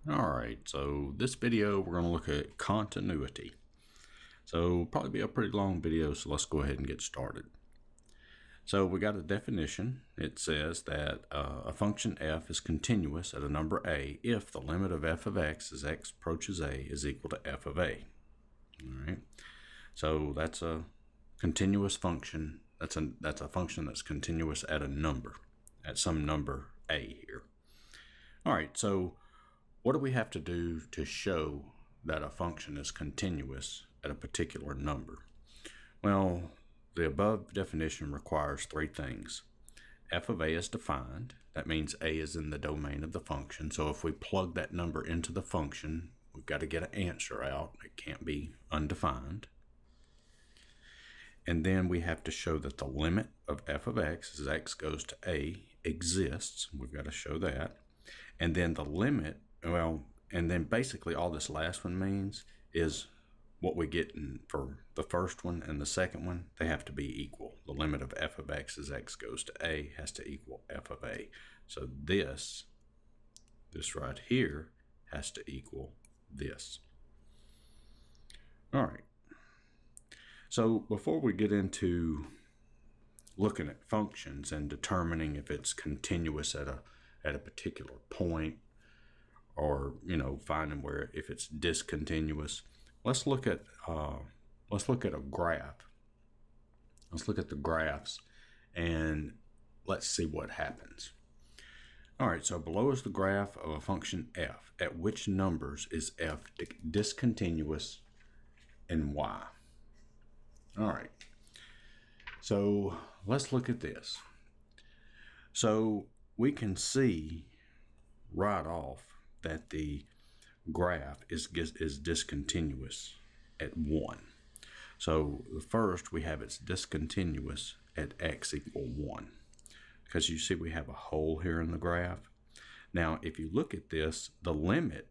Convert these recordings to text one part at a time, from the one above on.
Alright, so this video we're going to look at continuity. So probably be a pretty long video, so let's go ahead and get started. So we got a definition. It says that a function f is continuous at a number a if the limit of f of x as x approaches a is equal to f of a. Alright, so that's a continuous function. That's a function that's continuous at a number, at some number a here. Alright, so what do we have to do to show that a function is continuous at a particular number? Well, the above definition requires three things. F of a is defined. That means a is in the domain of the function. So if we plug that number into the function, we've got to get an answer out. It can't be undefined. And then we have to show that the limit of f of x as x goes to a exists. We've got to show that. And then the limit, well, and then basically all this last one means is what we get for the first one and the second one, they have to be equal. The limit of f of x as x goes to a has to equal f of a. So this right here has to equal this. All right. So before we get into looking at functions and determining if it's continuous at a particular point, or finding where if it's discontinuous, let's look at a graph. Let's look at the graphs and let's see what happens. All right, so below is the graph of a function f. At which numbers is f discontinuous and why? All right, so let's look at this. So we can see right off that the graph is discontinuous at 1. So first we have it's discontinuous at x equal 1, because you see we have a hole here in the graph. Now if you look at this, the limit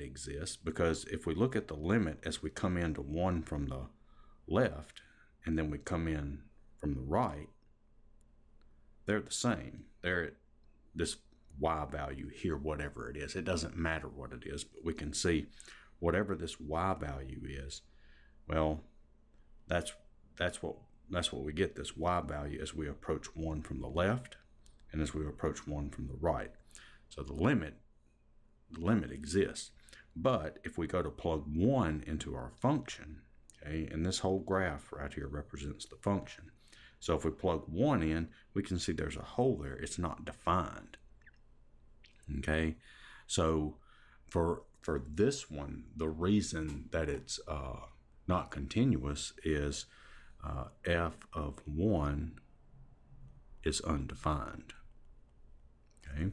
exists, because if we look at the limit as we come into 1 from the left and then we come in from the right, they're the same. They're at this y value here, whatever it is. It doesn't matter what it is, but we can see whatever this y value is, well, that's what we get, this y value, as we approach 1 from the left and as we approach 1 from the right. So the limit exists. But if we go to plug 1 into our function, okay, and this whole graph right here represents the function. So if we plug 1 in, we can see there's a hole there. It's not defined. Okay, so for this one, the reason that it's not continuous is f of 1 is undefined. Okay.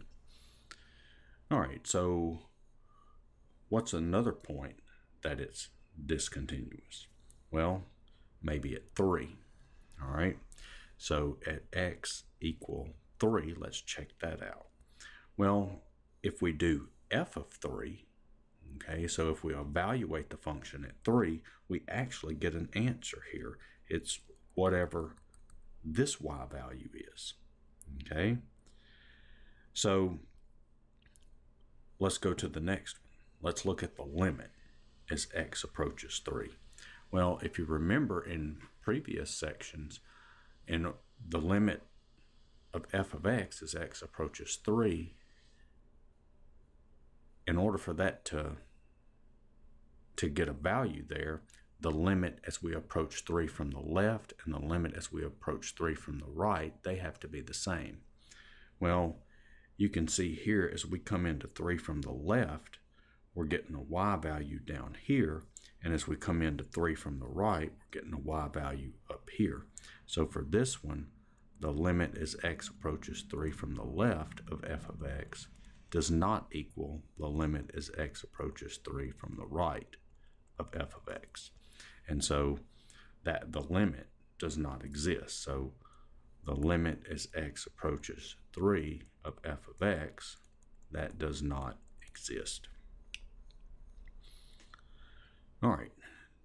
All right, so what's another point that it's discontinuous? Well, maybe at 3. All right, so at x equal 3, let's check that out. Well, if we do f of 3, okay, so if we evaluate the function at 3, we actually get an answer here. It's whatever this y value is, okay? So let's go to the next one. Let's look at the limit as x approaches 3. Well, if you remember in previous sections, in the limit of f of x as x approaches 3, in order for that to get a value there, the limit as we approach 3 from the left and the limit as we approach 3 from the right, they have to be the same. Well, you can see here as we come into 3 from the left, we're getting a y value down here, and as we come into 3 from the right, we're getting a y value up here. So for this one, the limit as x approaches 3 from the left of f of x does not equal the limit as x approaches 3 from the right of f of x. And so that the limit does not exist. So the limit as x approaches 3 of f of x, that does not exist. All right,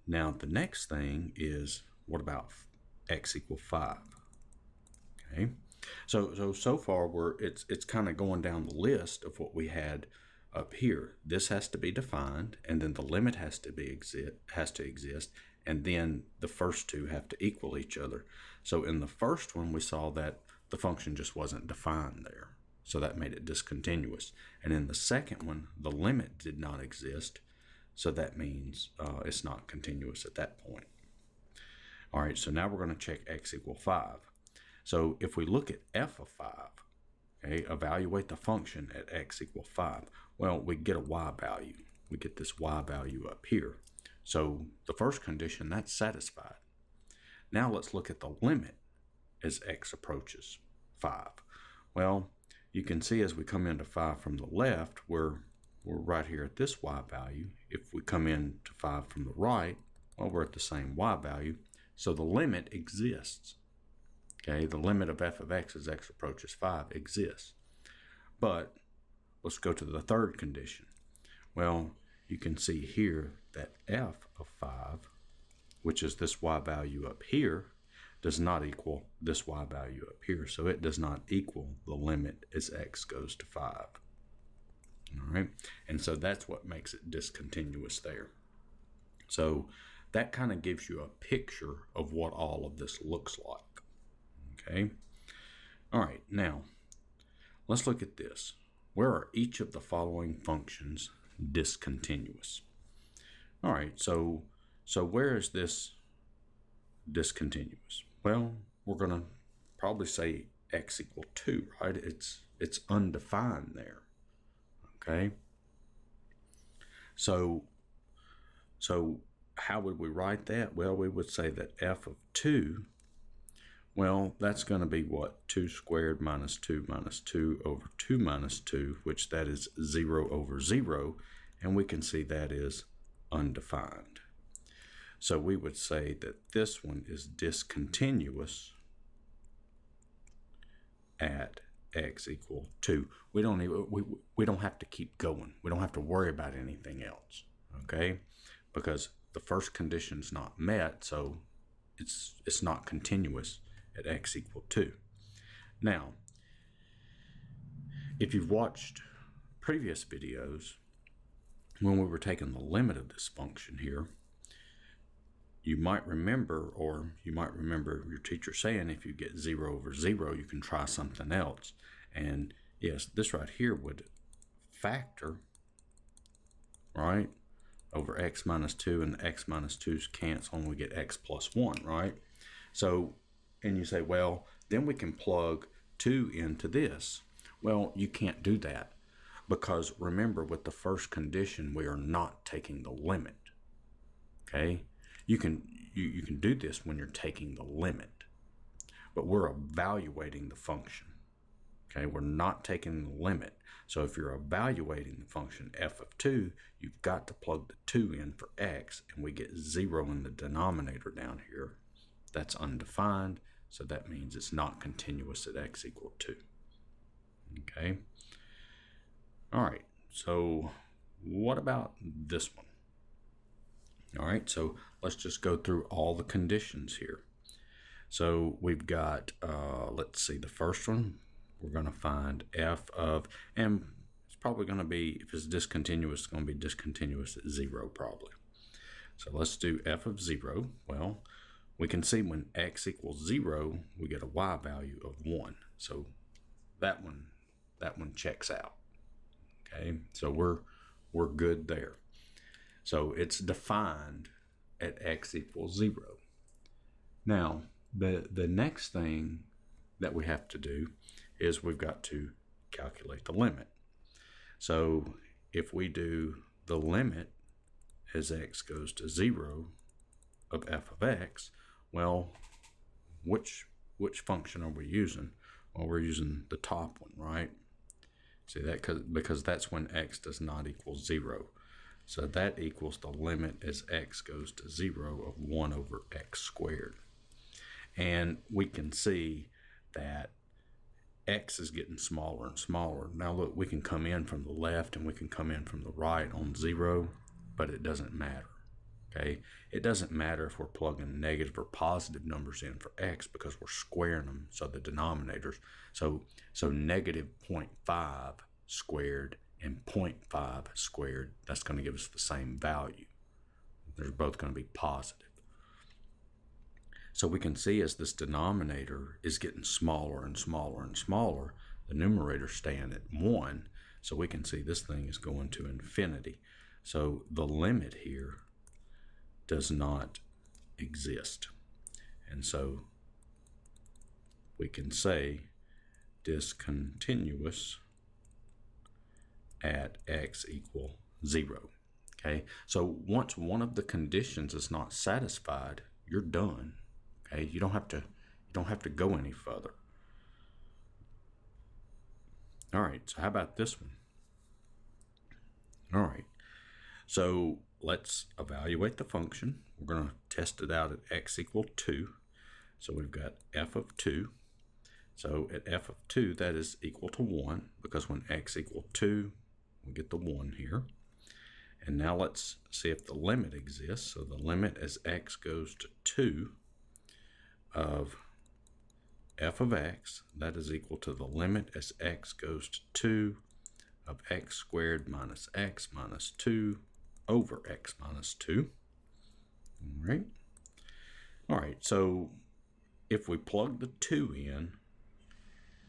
now the next thing is, what about x equal 5? Okay, So far it's kind of going down the list of what we had up here. This has to be defined, and then the limit has to exist, and then the first two have to equal each other. So in the first one, we saw that the function just wasn't defined there, so that made it discontinuous. And in the second one, the limit did not exist, so that means it's not continuous at that point. All right, so now we're going to check x equal 5. So if we look at f of 5, okay, evaluate the function at x equal 5, well, we get a y value. We get this y value up here. So the first condition, that's satisfied. Now let's look at the limit as x approaches 5. Well, you can see as we come into 5 from the left, we're right here at this y value. If we come into 5 from the right, well, we're at the same y value. So the limit exists. Okay, the limit of f of x as x approaches 5 exists. But let's go to the third condition. Well, you can see here that f of 5, which is this y value up here, does not equal this y value up here. So it does not equal the limit as x goes to 5. All right, and so that's what makes it discontinuous there. So that kind of gives you a picture of what all of this looks like. Okay. All right, now let's look at this. Where are each of the following functions discontinuous? All right, so where is this discontinuous? Well, we're going to probably say x equal 2, right? It's undefined there. Okay. So how would we write that? Well, we would say that f of 2, well, that's going to be what? 2 squared minus 2 over 2 minus 2, which that is 0 over 0, and we can see that is undefined. So we would say that this one is discontinuous at x equal 2. We don't have to keep going. We don't have to worry about anything else, okay? Because the first condition's not met, so it's not continuous at x equal 2. Now, if you've watched previous videos, when we were taking the limit of this function here, you might remember your teacher saying if you get 0 over 0, you can try something else. And yes, this right here would factor, right, over x minus 2, and the x minus 2's cancel, and we get x plus 1, right? So, and you say, well, then we can plug 2 into this. Well, you can't do that, because remember, with the first condition, we are not taking the limit. Okay, you can do this when you're taking the limit, but we're evaluating the function. Okay, we're not taking the limit. So if you're evaluating the function f of 2, you've got to plug the 2 in for x, and we get 0 in the denominator down here. That's undefined, so that means it's not continuous at x equal 2. Okay. All right, so what about this one? All right, so let's just go through all the conditions here. So we've got, let's see, the first one, we're going to find f of, and it's probably going to be, if it's discontinuous, it's going to be discontinuous at 0 probably. So let's do f of 0. Well, we can see when x equals 0, we get a y value of 1. So that one checks out. Okay, so we're good there. So it's defined at x equals 0. Now, the next thing that we have to do is we've got to calculate the limit. So if we do the limit as x goes to 0 of f of x, well, which function are we using? Well, we're using the top one, right? See that, because that's when x does not equal 0. So that equals the limit as x goes to 0 of 1 over x squared. And we can see that x is getting smaller and smaller. Now look, we can come in from the left and we can come in from the right on 0, but it doesn't matter. Okay, it doesn't matter if we're plugging negative or positive numbers in for x because we're squaring them, so the denominators. So negative 0.5 squared and 0.5 squared, that's going to give us the same value. They're both going to be positive. So we can see as this denominator is getting smaller and smaller and smaller, the numerator staying at 1. So we can see this thing is going to infinity. So the limit here does not exist. And so we can say discontinuous at x equal 0. Okay, so once one of the conditions is not satisfied, you're done. Okay, you don't have to go any further. All right, so how about this one? All right, so let's evaluate the function. We're going to test it out at x equal 2. So we've got f of 2. So at f of 2, that is equal to 1, because when x equal 2, we get the 1 here. And now let's see if the limit exists. So the limit as x goes to 2 of f of x, that is equal to the limit as x goes to 2 of x squared minus x minus 2 over x minus 2. All right, so if we plug the 2 in,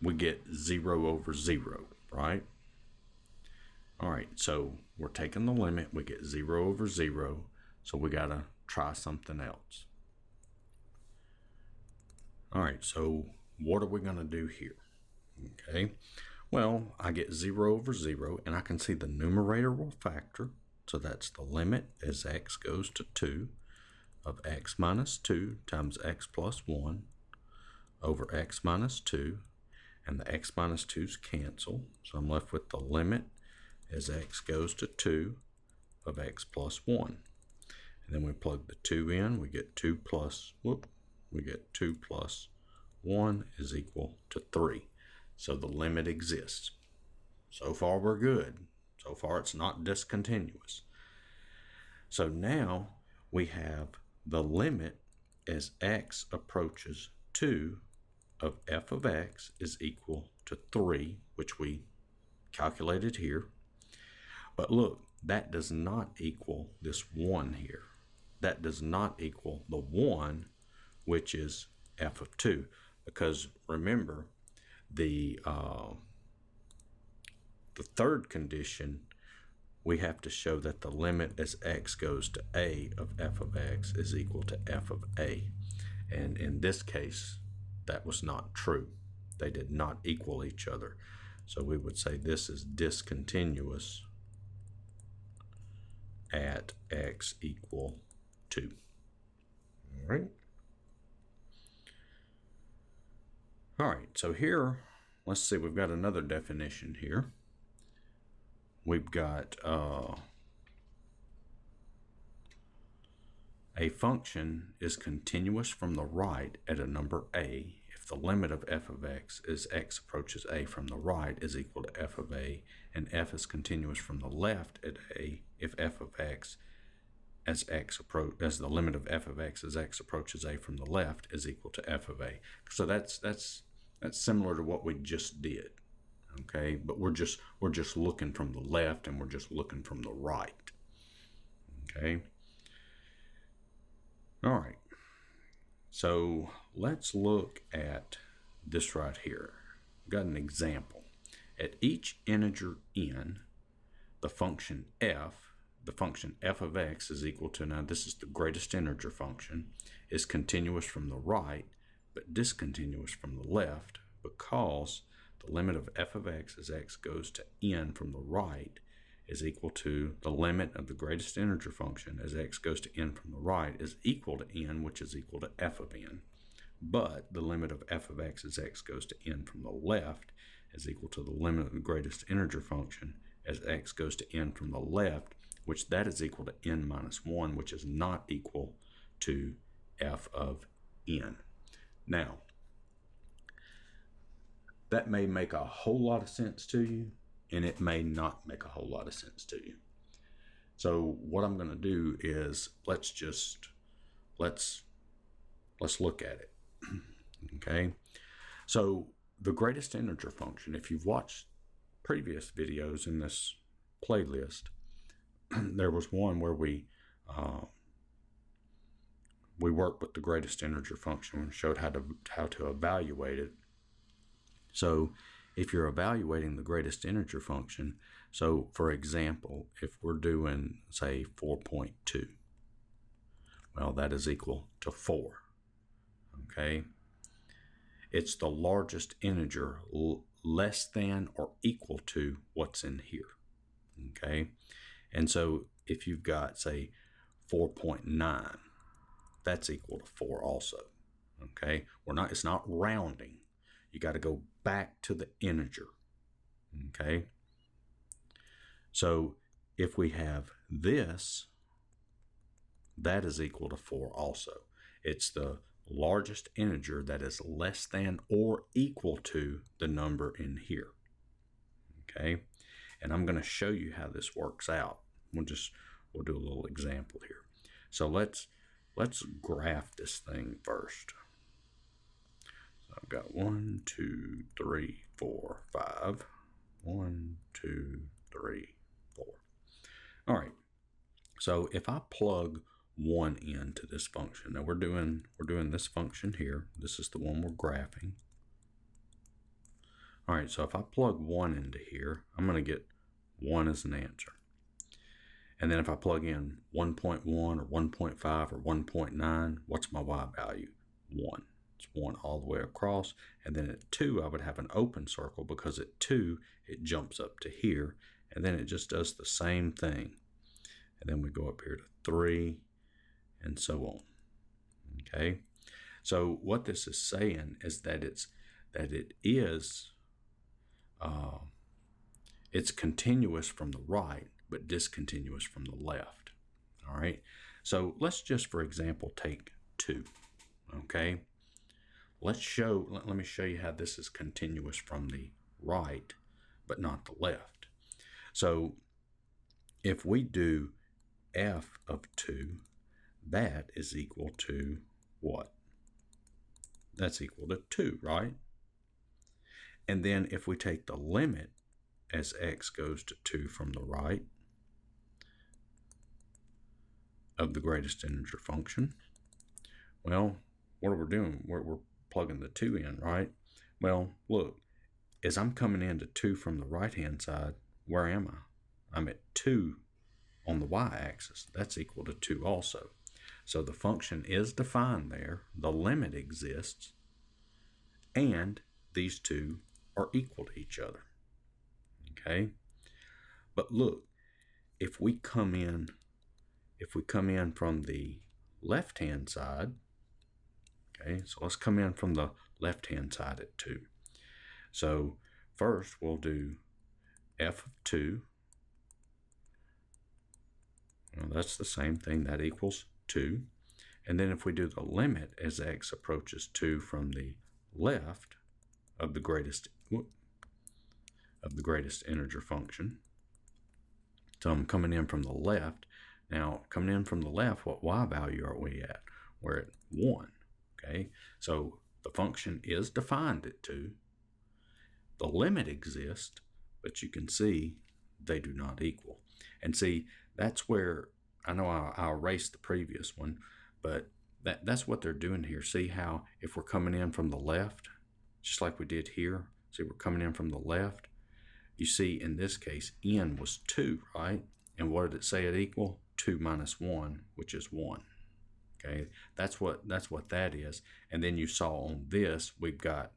we get 0 over 0, right? All right, so we're taking the limit, we get 0 over 0, so we got to try something else. All right, so what are we going to do here? Okay, well, I get 0 over 0, and I can see the numerator will factor, so that's the limit as x goes to 2 of x minus 2 times x plus 1 over x minus 2, and the x minus 2's cancel, so I'm left with the limit as x goes to 2 of x plus 1. And then we plug the 2 in, we get 2 plus 1 is equal to 3. So the limit exists. So far we're good. So far it's not discontinuous. So now we have the limit as x approaches 2 of f of x is equal to 3, which we calculated here. But look, that does not equal this 1 here. That does not equal the 1, which is f of 2. Because remember, the third condition, we have to show that the limit as x goes to a of f of x is equal to f of a. And in this case, that was not true. They did not equal each other. So we would say this is discontinuous at x equal 2. All right. All right, so here, let's see, we've got another definition here. We've got a function is continuous from the right at a number a if the limit of f of x as x approaches a from the right is equal to f of a, and f is continuous from the left at a if f of x as the limit of f of x as x approaches a from the left is equal to f of a. So that's similar to what we just did. Okay, but we're just looking from the left and we're just looking from the right. Okay. All right. So let's look at this right here. I've got an example. At each integer n, the function f of x is equal to, now this is the greatest integer function, is continuous from the right, but discontinuous from the left, because the limit of f of x as x goes to n from the right is equal to the limit of the greatest integer function as x goes to n from the right is equal to n, which is equal to f of n. But the limit of f of x as x goes to n from the left is equal to the limit of the greatest integer function as x goes to n from the left, which that is equal to n minus 1, which is not equal to f of n. Now, that may make a whole lot of sense to you, and it may not make a whole lot of sense to you. So what I'm going to do is let's look at it. Okay. So the greatest integer function, if you've watched previous videos in this playlist, there was one where we worked with the greatest integer function and showed how to evaluate it. So if you're evaluating the greatest integer function, so for example, if we're doing, say, 4.2, well, that is equal to 4. Okay. It's the largest integer less than or equal to what's in here. Okay. And so if you've got, say, 4.9, that's equal to 4 also. Okay. It's not rounding. You got to go back to the integer. Okay. So if we have this, that is equal to 4 also. It's the largest integer that is less than or equal to the number in here. Okay. And I'm going to show you how this works out. We'll do a little example here. So let's graph this thing first. So I've got 1, 2, 3, 4, 5. 1, 2, 3, 4. All right. So if I plug 1 into this function, now we're doing this function here. This is the one we're graphing. All right. So if I plug 1 into here, I'm going to get 1 as an answer. And then if I plug in 1.1 or 1.5 or 1.9, what's my y value? 1. It's 1 all the way across. And then at 2, I would have an open circle because at 2, it jumps up to here. And then it just does the same thing. And then we go up here to 3 and so on. Okay. So what this is saying is that it's continuous from the right, but discontinuous from the left. All right. So let's just, for example, take 2. Okay. Let me show you how this is continuous from the right, but not the left. So if we do f of 2, that is equal to what? That's equal to 2, right? And then if we take the limit as x goes to 2 from the right of the greatest integer function, well, what are we doing? We're plugging the 2 in, right? Well, look, as I'm coming into 2 from the right-hand side, where am I? I'm at 2 on the y-axis. That's equal to 2 also. So the function is defined there, the limit exists, and these two are equal to each other. Okay? But look, if we come in from the left-hand side, okay, so let's come in from the left-hand side at 2. So first we'll do f of 2. Well, that's the same thing, that equals 2. And then if we do the limit as x approaches 2 from the left of the greatest integer function. So I'm coming in from the left. Now, coming in from the left, what y value are we at? We're at 1. Okay, so the function is defined at 2. The limit exists, but you can see they do not equal. And see, that's where, I know I erased the previous one, but that's what they're doing here. See how if we're coming in from the left, just like we did here, see we're coming in from the left, you see in this case, n was 2, right? And what did it say it equal? 2 minus 1, which is 1. Okay, that's what that is. And then you saw on this, we've got,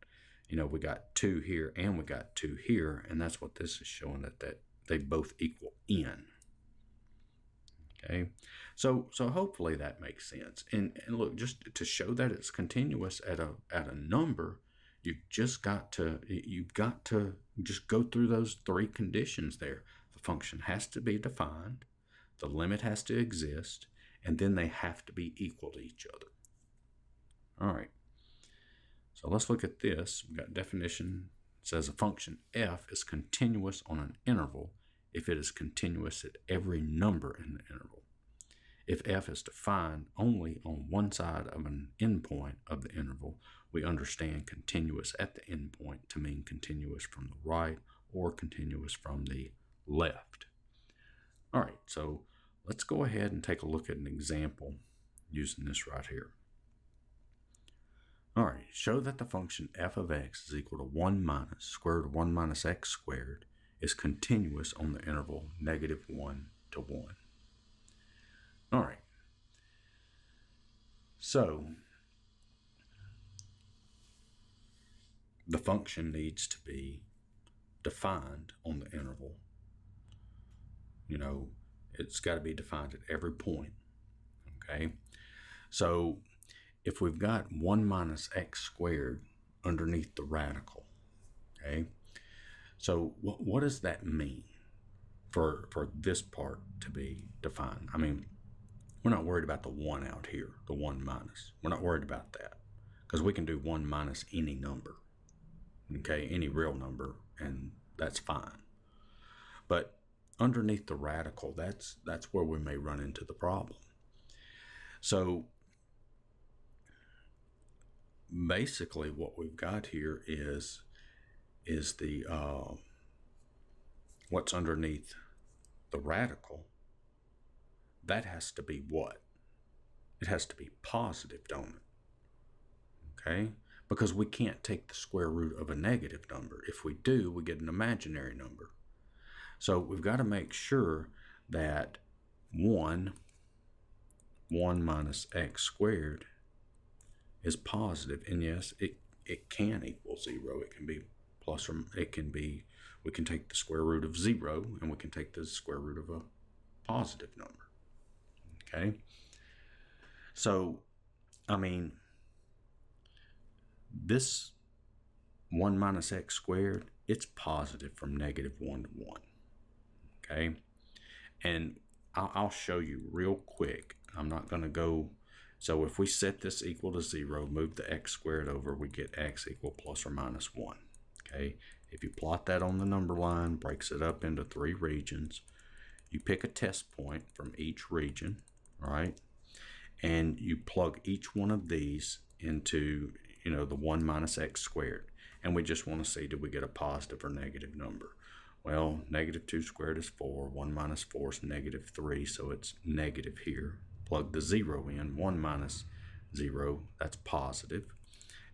we got 2 here and we got 2 here, and that's what this is showing, that they both equal n. Okay, so hopefully that makes sense. And look, just to show that it's continuous at a number, you've got to just go through those 3 conditions there. The function has to be defined, the limit has to exist, and then they have to be equal to each other. All right. So let's look at this. We've got definition. It says a function f is continuous on an interval if it is continuous at every number in the interval. If f is defined only on one side of an endpoint of the interval, we understand continuous at the endpoint to mean continuous from the right or continuous from the left. All right, so let's go ahead and take a look at an example using this right here. All right, show that the function f of x is equal to 1 minus square root of 1 minus x squared is continuous on the interval -1 to 1. All right, so the function needs to be defined on the interval. You know, it's got to be defined at every point, okay? So if we've got 1 minus x squared underneath the radical, okay? So what does that mean for this part to be defined? I mean, we're not worried about the 1 out here, the 1 minus. We're not worried about that because we can do 1 minus any number, okay, any real number, and that's fine. But underneath the radical, that's where we may run into the problem. So basically what we've got here is the what's underneath the radical. That has to be what? It has to be positive, don't it? Okay? Because we can't take the square root of a negative number. If we do, we get an imaginary number. So we've got to make sure that 1 minus x squared is positive. And yes, it can equal 0. It can be plus, or it can be, we can take the square root of 0 and we can take the square root of a positive number. Okay? So, I mean, this 1 minus x squared, it's positive from -1 to 1. Okay? And I'll show you real quick. I'm not going to go. So if we set this equal to 0, move the x squared over, we get x equal plus or minus 1. Okay? If you plot that on the number line, breaks it up into 3 regions. You pick a test point from each region, right? And you plug each one of these into, the 1 minus x squared. And we just want to see, do we get a positive or negative number? Well, -2 squared is 4. 1 minus 4 is -3, so it's negative here. Plug the 0 in. 1 minus 0, that's positive.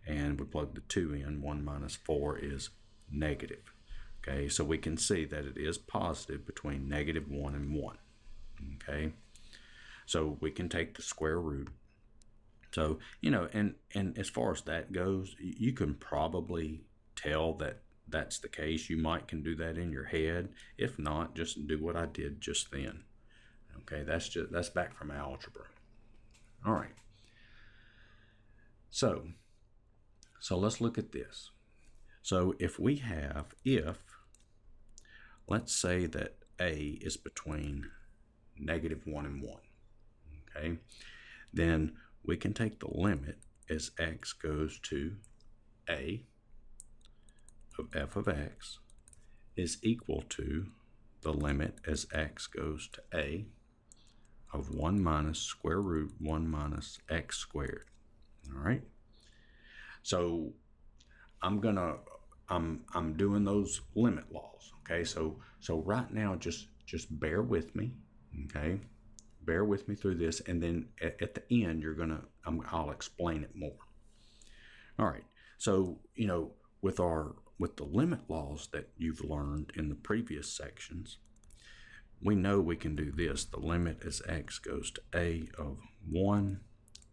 And we plug the 2 in. 1 minus 4 is negative. Okay, so we can see that it is positive between -1 and 1. Okay, so we can take the square root. So, and as far as that goes, you can probably tell that that's the case. You might can do that in your head. If not, just do what I did just then. Okay, that's back from algebra. All right. So let's look at this. So if let's say that a is between -1 and 1, okay, then we can take the limit as x goes to a of f of x is equal to the limit as x goes to a of 1 minus square root 1 minus x squared. All right. So I'm doing those limit laws. Okay. So right now, just bear with me. Okay. Bear with me through this, and then at the end, I'll explain it more. All right. So with the limit laws that you've learned in the previous sections, we know we can do this. The limit as x goes to a of 1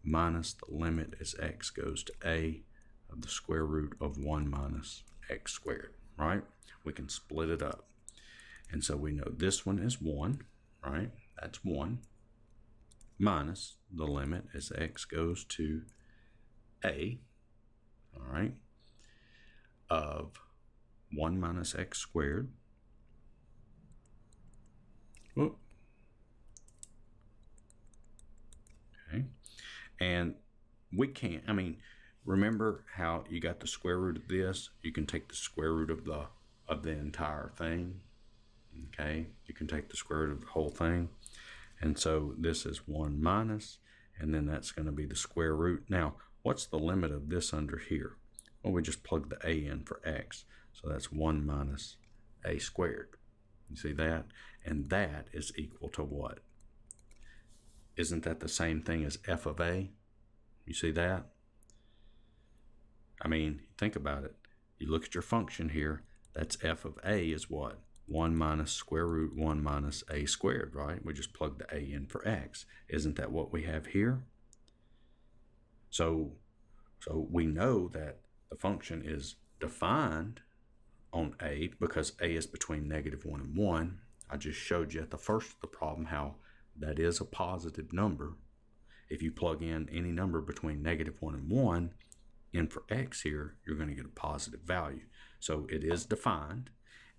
minus the limit as x goes to a of the square root of 1 minus x squared, right? We can split it up. And so we know this one is 1, right? That's 1 minus the limit as x goes to a, all right, of 1 minus x squared. Whoop. Okay. And we can't, remember how you got the square root of this? You can take the square root of the entire thing. Okay, you can take the square root of the whole thing. And so this is 1 minus, and then that's going to be the square root. Now, what's the limit of this under here? Well, we just plug the a in for x. So that's 1 minus a squared. You see that? And that is equal to what? Isn't that the same thing as f of a? You see that? I mean, think about it. You look at your function here. That's f of a is what? 1 minus square root 1 minus a squared, right? We just plug the a in for x. Isn't that what we have here? So we know that the function is defined on a because a is between -1 and 1. I just showed you at the first of the problem how that is a positive number. If you plug in any number between -1 and 1 in for x here, you're going to get a positive value. So it is defined.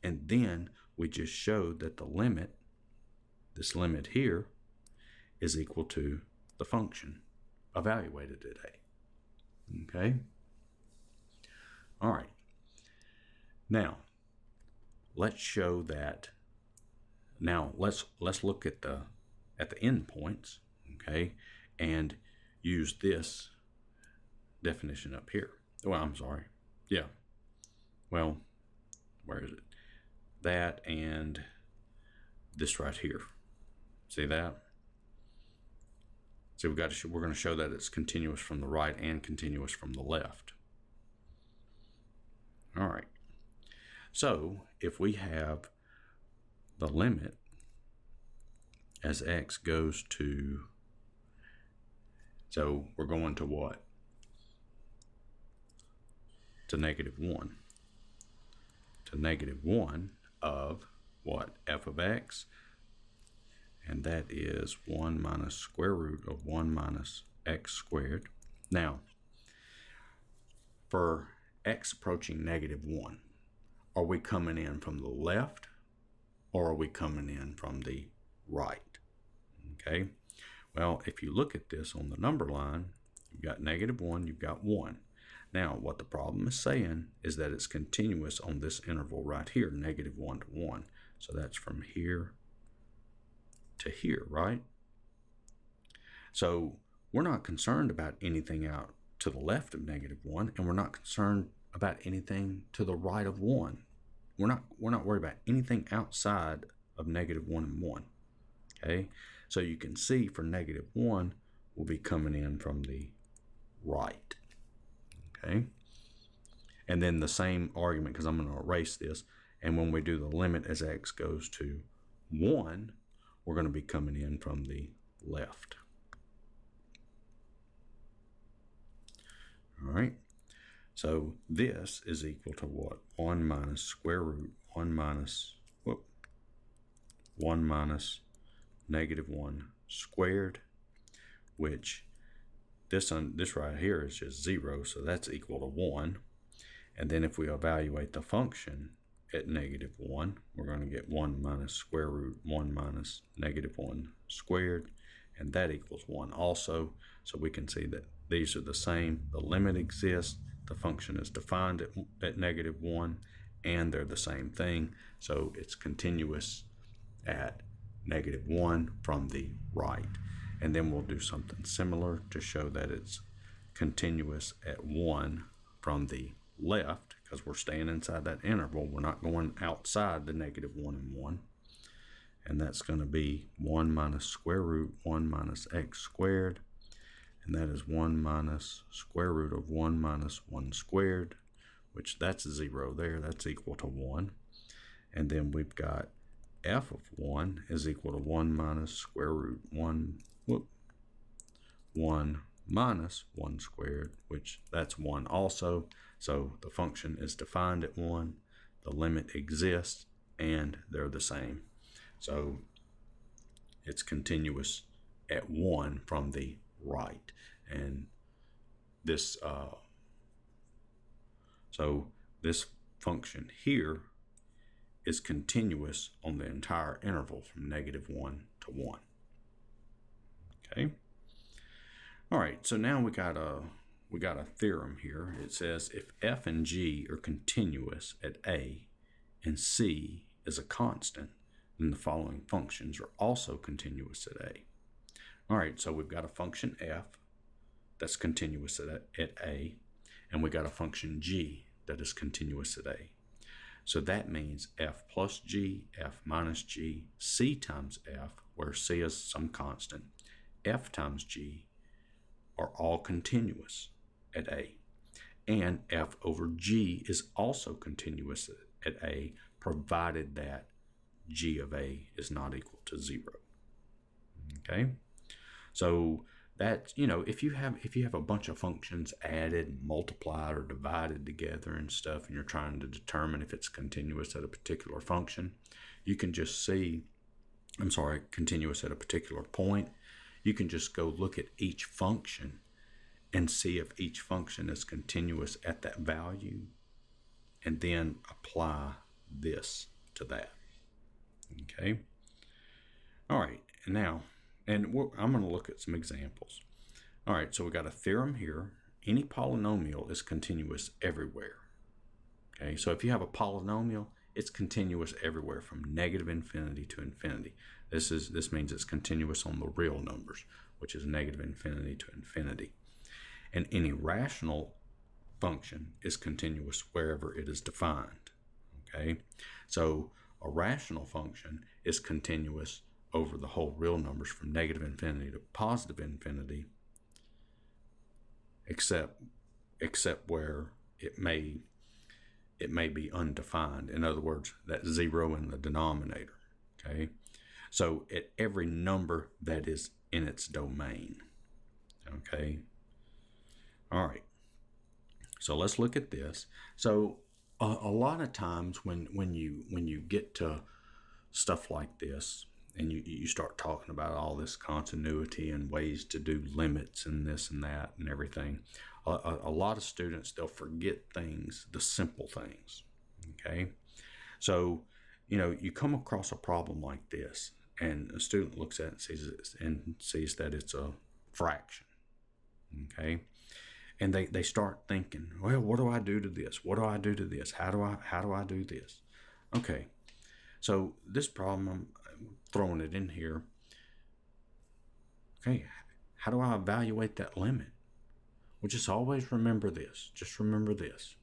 And then we just showed that the limit, this limit here, is equal to the function evaluated at a. Okay? All right. Now, let's show that. Now, let's look at the endpoints, okay, and use this definition up here. Well, I'm sorry. Yeah. Well, where is it? That and this right here. See that? So we're going to show that it's continuous from the right and continuous from the left. All right. So if we have the limit as x goes to, so we're going to what? To -1. To -1 of what? F of x. And that is 1 minus square root of 1 minus x squared. Now, for x approaching -1, are we coming in from the left or are we coming in from the right? Okay, well, if you look at this on the number line, you've got -1, you've got 1. Now, what the problem is saying is that it's continuous on this interval right here, -1 to 1. So that's from here to here, right? So we're not concerned about anything out to the left of -1, and we're not concerned about anything to the right of 1. We're not worried about anything outside of -1 and 1. Okay, so you can see for -1 we'll be coming in from the right. Okay, and then the same argument, because I'm going to erase this, and when we do the limit as x goes to 1, we're going to be coming in from the left. All right, so this is equal to what? 1 minus square root 1 minus -1 squared, which this right here is just 0, so that's equal to 1. And then if we evaluate the function at -1, we're going to get 1 minus square root 1 minus -1 squared, and that equals 1 also. So we can see that these are the same. The limit exists, the function is defined at -1, and they're the same thing. So it's continuous at -1 from the right. And then we'll do something similar to show that it's continuous at 1 from the left, because we're staying inside that interval. We're not going outside the -1 and 1. And that's going to be 1 minus square root 1 minus x squared. And that is 1 minus square root of 1 minus 1 squared, which that's 0 there. That's equal to 1. And then we've got f of 1 is equal to 1 minus square root 1 minus 1 squared, which that's 1 also. So the function is defined at 1, the limit exists, and they're the same. So it's continuous at 1 from the right. And this so this function here is continuous on the entire interval from -1 to 1. Okay. All right, so now we got a theorem here. It says if f and g are continuous at a and c is a constant, then the following functions are also continuous at A. All right, so we've got a function f that's continuous at A, and we got a function g that is continuous at A. So that means f plus g, f minus g, c times f, where c is some constant, f times g are all continuous at A. And f over g is also continuous at A, provided that g of A is not equal to 0. Okay? So that, if you have a bunch of functions added and multiplied or divided together and stuff, and you're trying to determine if it's continuous at a particular function, you can just see, continuous at a particular point, you can just go look at each function and see if each function is continuous at that value, and then apply this to that. Okay? All right, and I'm going to look at some examples. All right, so we got a theorem here. Any polynomial is continuous everywhere. Okay, so if you have a polynomial, it's continuous everywhere from negative infinity to infinity. This means it's continuous on the real numbers, which is negative infinity to infinity. And any rational function is continuous wherever it is defined. Okay, so a rational function is continuous over the whole real numbers from negative infinity to positive infinity, except where it may be undefined. In other words, that 0 in the denominator. Okay, so at every number that is in its domain. Okay, all right, so let's look at this. So a lot of times when you get to stuff like this, and you start talking about all this continuity and ways to do limits and this and that and everything, a lot of students, they'll forget things, the simple things. Okay, so you come across a problem like this, and a student looks at it and sees that it's a fraction. Okay, and they start thinking, well, what do I do to this? What do I do to this? How do I do this? Okay, so this problem, I'm throwing it in here. Okay, how do I evaluate that limit? Well, just always remember this. Just remember this.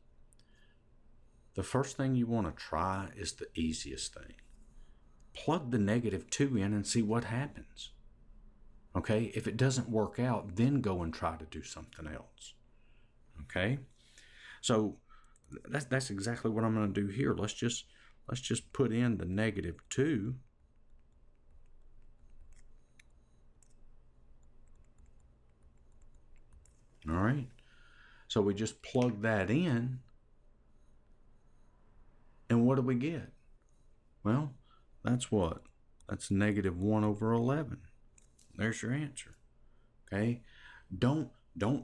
The first thing you want to try is the easiest thing. Plug the -2 in and see what happens. Okay, if it doesn't work out, then go and try to do something else. Okay, so that's exactly what I'm going to do here. Let's just put in the -2. All right, so we just plug that in, and what do we get? Well, that's what? That's -1/11. There's your answer. Okay, don't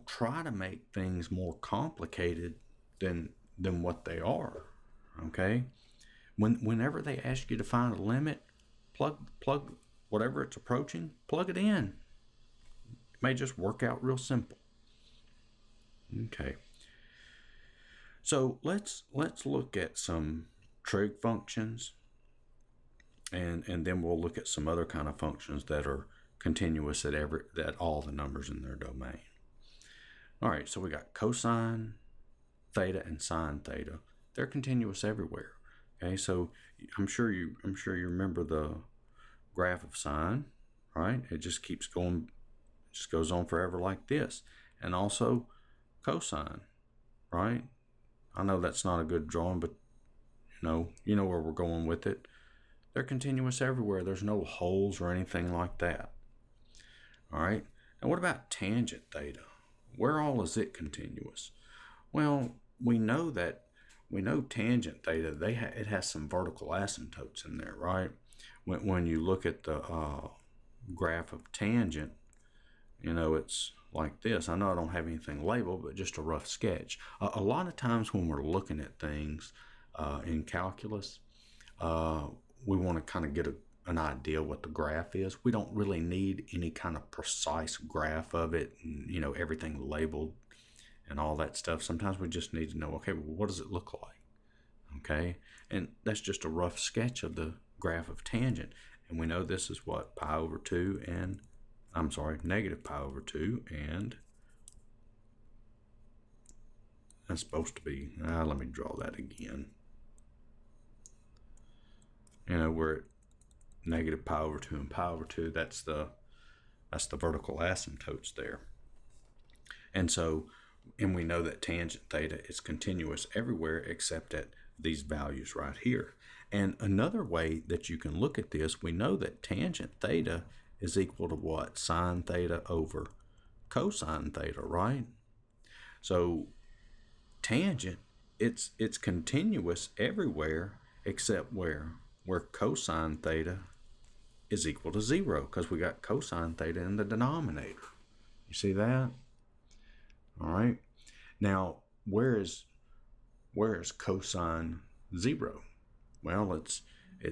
try to make things more complicated than what they are. Okay, whenever they ask you to find a limit, plug whatever it's approaching, plug it in. It may just work out real simple. Okay, so let's look at some trig functions, and then we'll look at some other kind of functions that are continuous at all the numbers in their domain. All right, so we got cosine theta and sine theta. They're continuous everywhere. Okay, so I'm sure you remember the graph of sine, right? It just keeps going, just goes on forever like this. And also cosine, right? I know that's not a good drawing, but you know where we're going with it. They're continuous everywhere. There's no holes or anything like that. All right. And what about tangent theta? Where all is it continuous? Well, we know tangent theta, it has some vertical asymptotes in there, right? When you look at the graph of tangent, it's like this. I know I don't have anything labeled, but just a rough sketch. A lot of times when we're looking at things in calculus, we want to kind of get an idea what the graph is. We don't really need any kind of precise graph of it, and, everything labeled and all that stuff. Sometimes we just need to know, okay, well, what does it look like? Okay, and that's just a rough sketch of the graph of tangent. And we know this is what? Pi over 2 and, I'm sorry, negative pi over 2, and that's supposed to be, let me draw that again. You know, we're at negative pi over 2 and pi over 2. That's the vertical asymptotes there. And so, and we know that tangent theta is continuous everywhere except at these values right here. And another way that you can look at this, we know that tangent theta is equal to what? Sine theta over cosine theta, right? So tangent, it's continuous everywhere except where? Where cosine theta is equal to 0, because we got cosine theta in the denominator. You see that? All right. Now, where is cosine 0? Well, it's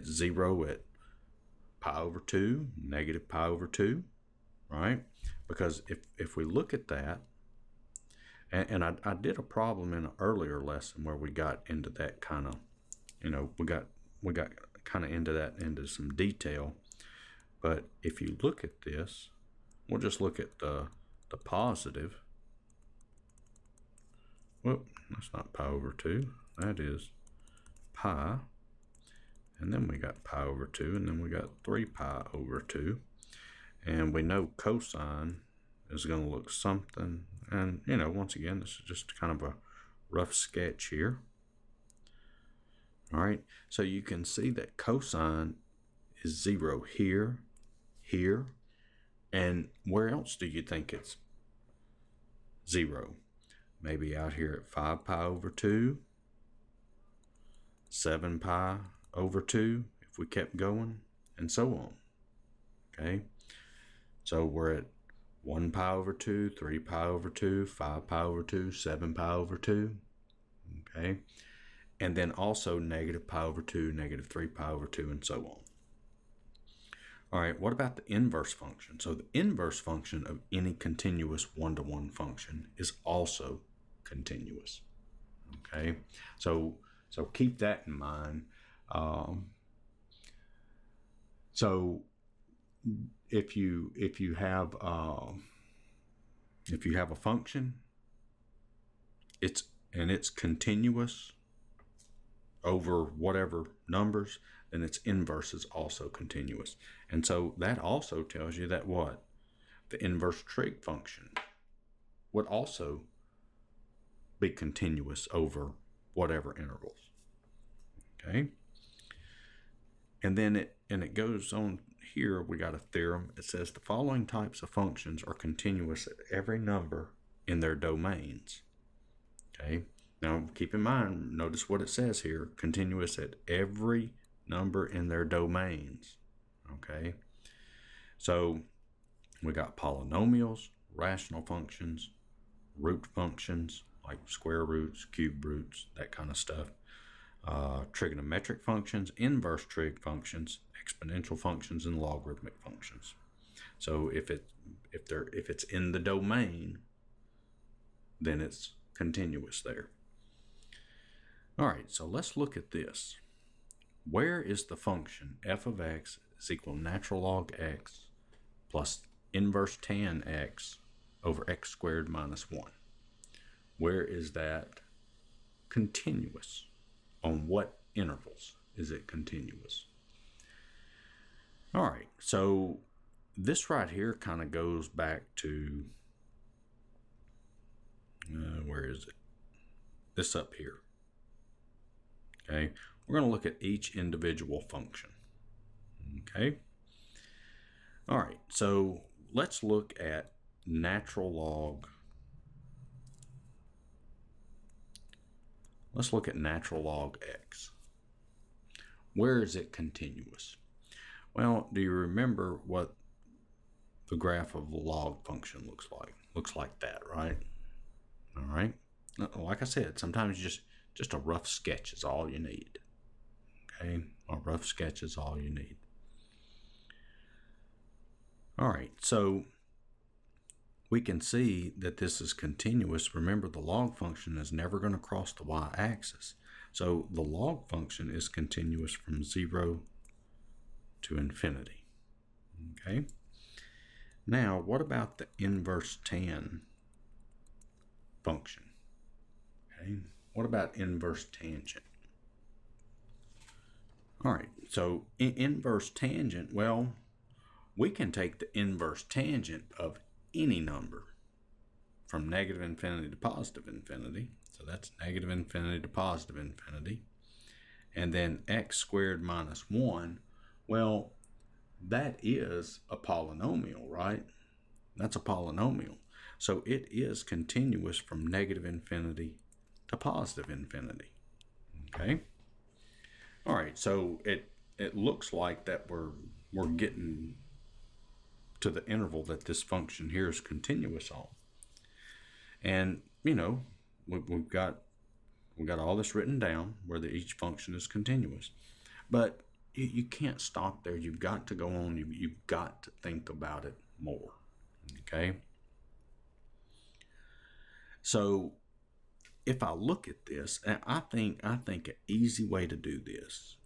0 at pi over 2, negative pi over 2, right? Because if we look at that, and I did a problem in an earlier lesson where we got into that kind of, you know, we got kind of into some detail. But if you look at this, we'll just look at the positive. Whoop, that's not pi over 2. That is pi. And then we got pi over 2, and then we got 3 pi over 2. And we know cosine is going to look something. And, you know, once again, this is just kind of a rough sketch here. All right, so you can see that cosine is 0 here, here, and where else do you think it's 0? Maybe out here at 5 pi over 2, 7 pi over 2, if we kept going, and so on. Okay, so we're at 1 pi over 2, 3 pi over 2, 5 pi over 2, 7 pi over 2. Okay, and then also negative pi over 2, negative 3 pi over 2, and so on. All right, what about the inverse function? So the inverse function of any continuous one-to-one function is also continuous. Okay, so keep that in mind. So if you have a function, it's continuous over whatever numbers, then its inverse is also continuous. And so that also tells you that what? The inverse trig function would also be continuous over whatever intervals. Okay? And then it goes on here, we got a theorem. It says the following types of functions are continuous at every number in their domains. Okay? Now, keep in mind, notice what it says here, continuous at every number in their domains. Okay? So, we got polynomials, rational functions, root functions, like square roots, cube roots, that kind of stuff. Trigonometric functions, inverse trig functions, exponential functions, and logarithmic functions. So, if it's in the domain, then it's continuous there. All right, so let's look at this. Where is the function f of x is equal to natural log x plus inverse tan x over x squared minus 1? Where is that continuous? On what intervals is it continuous? All right, so this right here kind of goes back to, where is it? This up here. Okay, we're going to look at each individual function. Okay. All right, so let's look at natural log. Let's look at natural log x. Where is it continuous? Well, do you remember what the graph of the log function looks like? Looks like that, right? All right. Like I said, sometimes just a rough sketch is all you need. Okay, a rough sketch is all you need. All right, so we can see that this is continuous. Remember, the log function is never going to cross the y-axis. So the log function is continuous from 0 to infinity. Okay. Now, what about the inverse tan function? Okay. What about inverse tangent? All right. So inverse tangent, well, we can take the inverse tangent of any number from negative infinity to positive infinity. So that's negative infinity to positive infinity. And then x squared minus 1, well, that is a polynomial, right? That's a polynomial. So it is continuous from negative infinity to positive infinity. Okay? All right, so it looks like that we're getting to the interval that this function here is continuous on. And, you know, we've got all this written down where each function is continuous. But you can't stop there. You've got to go on. You've got to think about it more. Okay? So if I look at this, I think an easy way to do this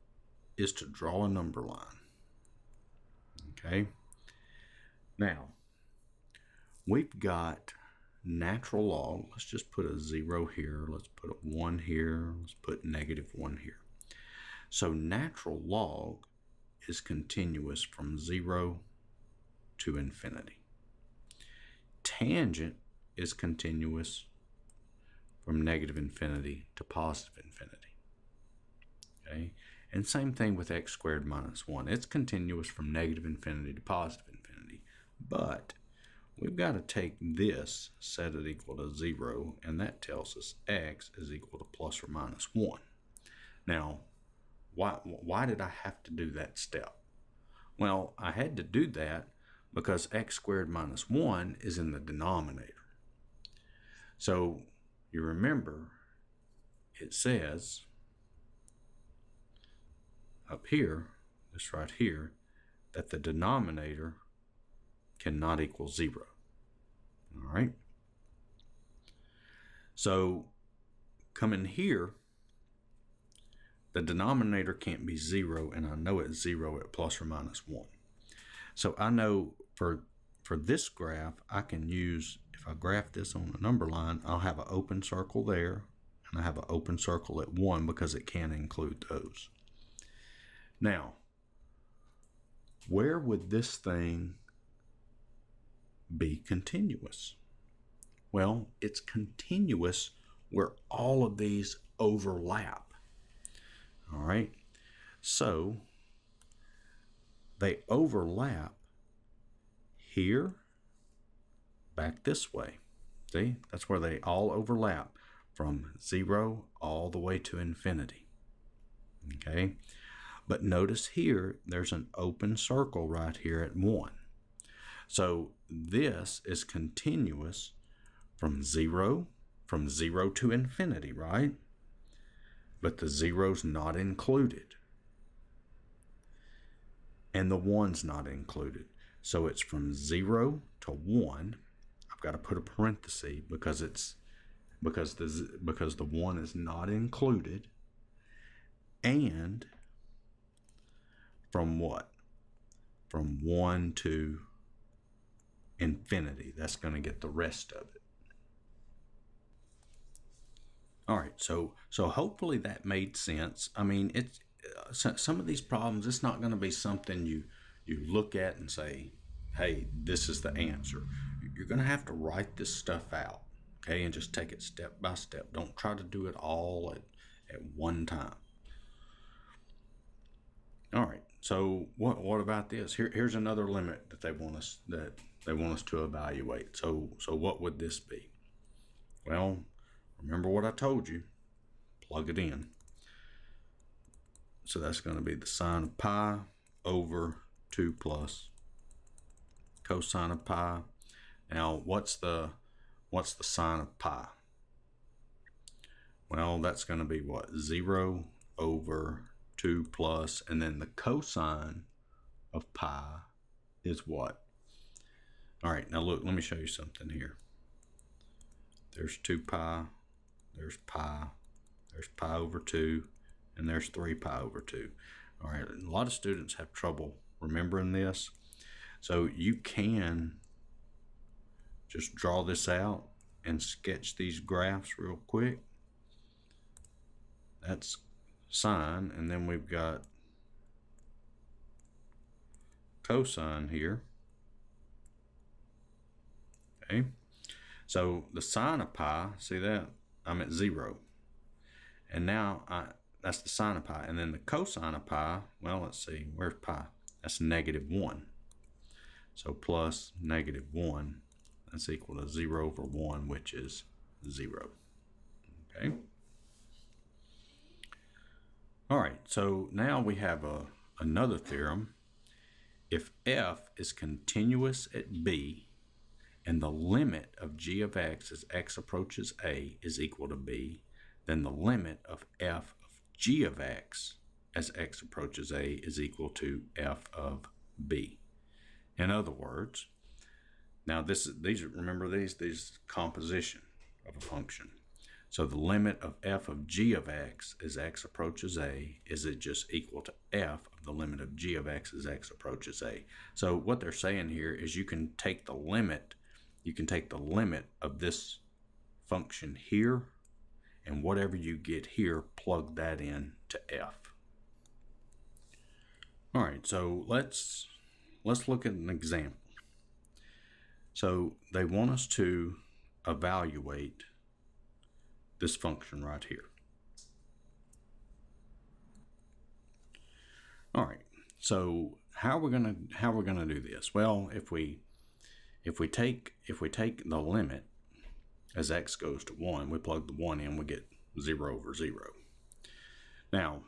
is to draw a number line. Okay? Now, we've got natural log. Let's just put a 0 here. Let's put a 1 here. Let's put -1 here. So natural log is continuous from 0 to infinity. Tangent is continuous from negative infinity to positive infinity. Okay? And same thing with x squared minus 1. It's continuous from negative infinity to positive infinity. But we've got to take this, set it equal to 0, and that tells us x is equal to plus or minus 1. Now, why did I have to do that step? Well, I had to do that because x squared minus 1 is in the denominator. So you remember it says up here, this right here, that the denominator cannot equal 0. All right. So come in here, the denominator can't be 0, and I know it's 0 at plus or minus 1. So I know for this graph, I can use, if I graph this on a number line, I'll have an open circle there, and I have an open circle at 1 because it can include those. Now, where would this thing be continuous? Well, it's continuous where all of these overlap. All right, so they overlap here, back this way. See, that's where they all overlap from 0 all the way to infinity. Okay, but notice here, there's an open circle right here at 1. So this is continuous from 0 to infinity, right? But the 0's not included. And the 1's not included. So it's from 0 to 1. I've got to put a parenthesis because the 1 is not included. And from what? From 1 to infinity. That's going to get the rest of it. All right, so hopefully that made sense. I mean, it's some of these problems, it's not going to be something you look at and say, hey, this is the answer. You're going to have to write this stuff out, okay, and just take it step by step. Don't try to do it all at one time. All right, so what about this? Here's another limit that they want us to evaluate. So what would this be? Well, remember what I told you. Plug it in. So that's going to be the sine of pi over 2 plus cosine of pi. Now, what's the sine of pi? Well, that's going to be what? 0 over 2 plus, and then the cosine of pi is what? All right, now look, let me show you something here. There's 2 pi, there's pi over 2, and there's 3 pi over 2. All right, a lot of students have trouble remembering this. So you can just draw this out and sketch these graphs real quick. That's sine, and then we've got cosine here. Okay, so the sine of pi, see that? I'm at 0. And now that's the sine of pi. And then the cosine of pi, well, let's see, where's pi? That's -1. So plus -1, that's equal to 0 over 1, which is 0. Okay. All right, so now we have another theorem. If f is continuous at b, and the limit of g of x as x approaches a is equal to b, then the limit of f of g of x as x approaches a is equal to f of b. In other words, now remember these composition of a function. So the limit of f of g of x as x approaches a is it just equal to f of the limit of g of x as x approaches a. So what they're saying here is you can take the limit of this function here, and whatever you get here, plug that in to f. All right, so let's look at an example. So they want us to evaluate this function right here. All right, so how we're gonna do this? Well, if we take the limit as x goes to 1, we plug the 1 in, we get 0 over 0. Now,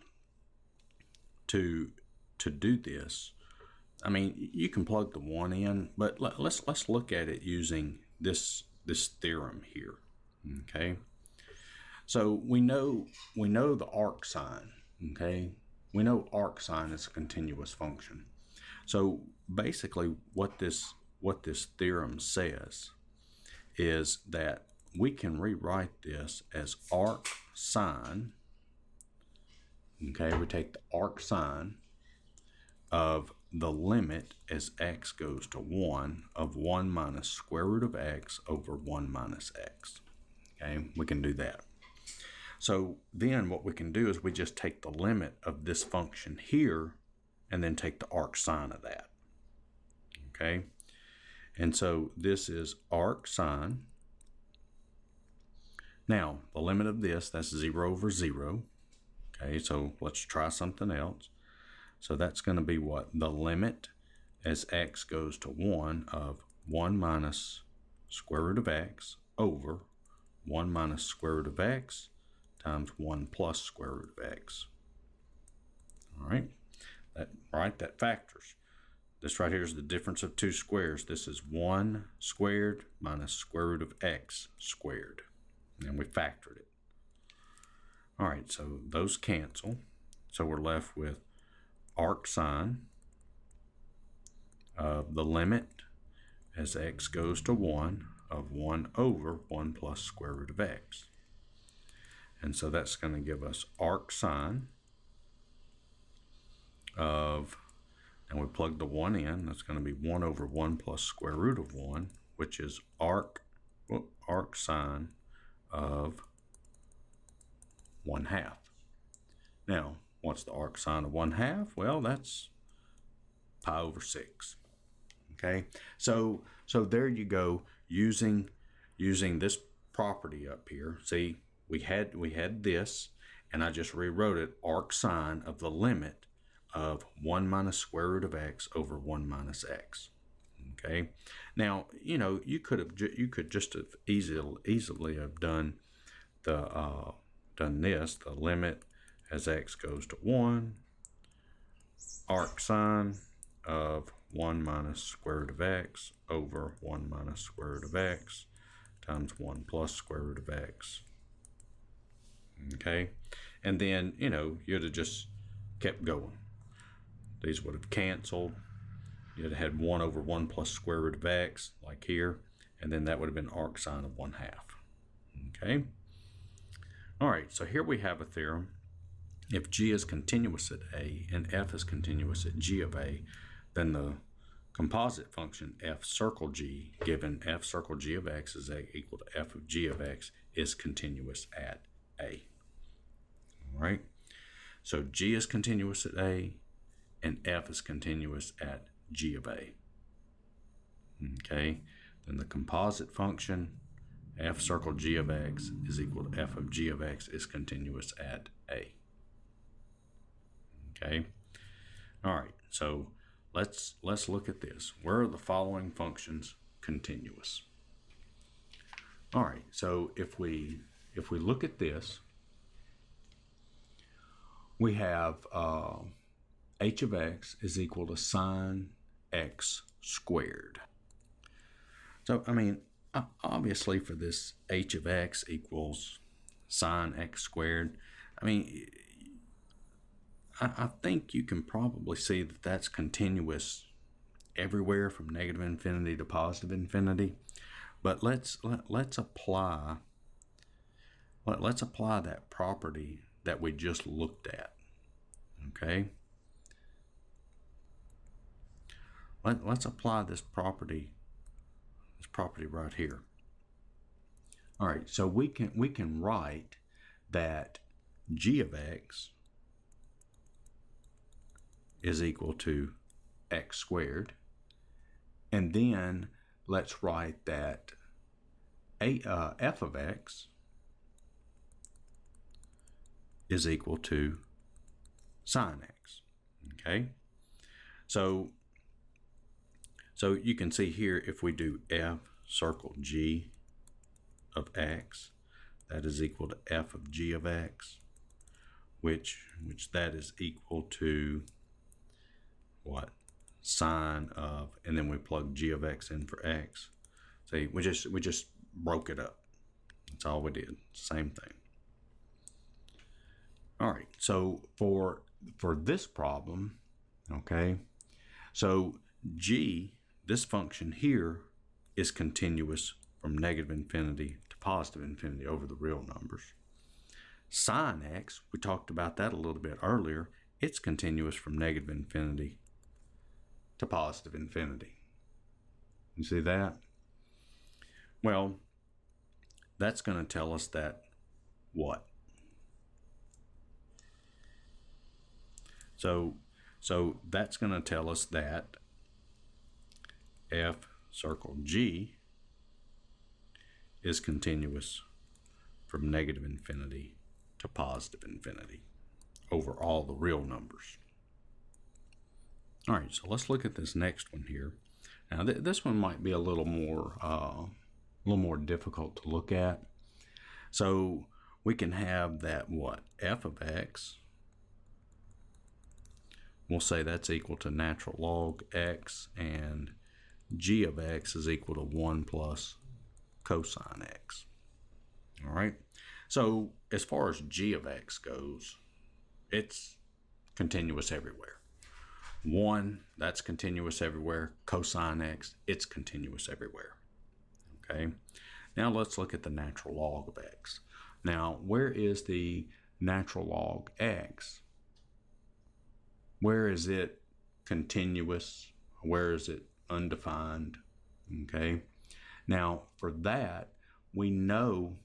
to do this, I mean, you can plug the 1 in, but let's look at it using this theorem here. Okay. So we know the arc sine. Okay. We know arc sine is a continuous function. So basically, what this theorem says is that we can rewrite this as arc sine. Okay, we take the arc sine of the limit as x goes to 1 of 1 minus square root of x over 1 minus x. Okay, we can do that. So then what we can do is we just take the limit of this function here and then take the arc sine of that. Okay, and so this is arc sine. Now, the limit of this, that's 0 over 0. Okay, so let's try something else. So that's going to be what? The limit as x goes to 1 of 1 minus square root of x over 1 minus square root of x times 1 plus square root of x. All right, that factors. This right here is the difference of two squares. This is 1 squared minus square root of x squared. And we factored it. All right, so those cancel. So we're left with arc sine of the limit as x goes to 1 of 1 over 1 plus square root of x. And so that's going to give us arc sine of, and we plug the 1 in, that's going to be 1 over 1 plus square root of 1, which is arc sine of 1/2. Now, what's the arc sine of 1/2? Well, that's pi over 6. Okay, so there you go, using this property up here. See, we had this, and I just rewrote it, arc sine of the limit of 1 minus square root of x over 1 minus x. Okay, now you could just have easily have done the the limit as x goes to 1, arc sine of 1 minus square root of x over 1 minus square root of x times 1 plus square root of x. Okay, and then you'd have just kept going. These would have canceled. You'd have had 1 over 1 plus square root of x, like here, and then that would have been arc sine of 1/2. Okay. All right, so here we have a theorem if g is continuous at a and f is continuous at g of a, then the composite function f circle g, given f circle g of x is equal to f of g of x, is continuous at a. All right? So g is continuous at a and f is continuous at g of a. Okay? Then the composite function f circle g of x is equal to f of g of x is continuous at a. Okay? All right, so let's look at this. Where are the following functions continuous? All right, so if we look at this, we have h of x is equal to sine x squared. So, I mean, obviously for this h of x equals sine x squared, I mean, I think you can probably see that that's continuous everywhere from negative infinity to positive infinity. But let's apply that property that we just looked at. Okay? Let's apply this property right here. All right, so we can write that g of x is equal to x squared, and then let's write that f of x is equal to sine x. Okay, so you can see here, if we do f circle g of x, that is equal to f of g of x, which that is equal to what? Sine of, and then we plug g of x in for x. See, we just broke it up. That's all we did. Same thing. All right, so for this problem, okay, so g, this function here, is continuous from negative infinity to positive infinity over the real numbers. Sine x, we talked about that a little bit earlier, it's continuous from negative infinity to positive infinity. You see that? Well, that's going to tell us that what? So that's going to tell us that f circle g is continuous from negative infinity to positive infinity over all the real numbers. All right, so let's look at this next one here. Now this one might be a little more difficult to look at. So we can have that what? F of x, we'll say that's equal to natural log x, and g of x is equal to 1 plus cosine x. All right, so as far as g of x goes, it's continuous everywhere. 1, that's continuous everywhere. Cosine x, it's continuous everywhere. Okay, now let's look at the natural log of x. Now, where is the natural log x? Where is it continuous? Where is it undefined? Okay, now for that, we know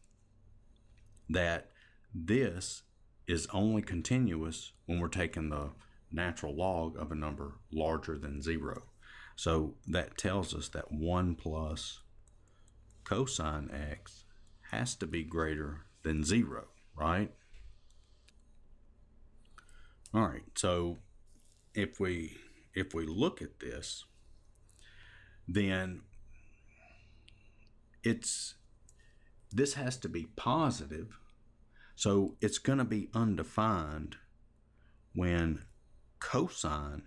that this is only continuous when we're taking the natural log of a number larger than 0. So that tells us that 1 plus cosine x has to be greater than 0, right? All right, so if we look at this, then this has to be positive, so it's going to be undefined when cosine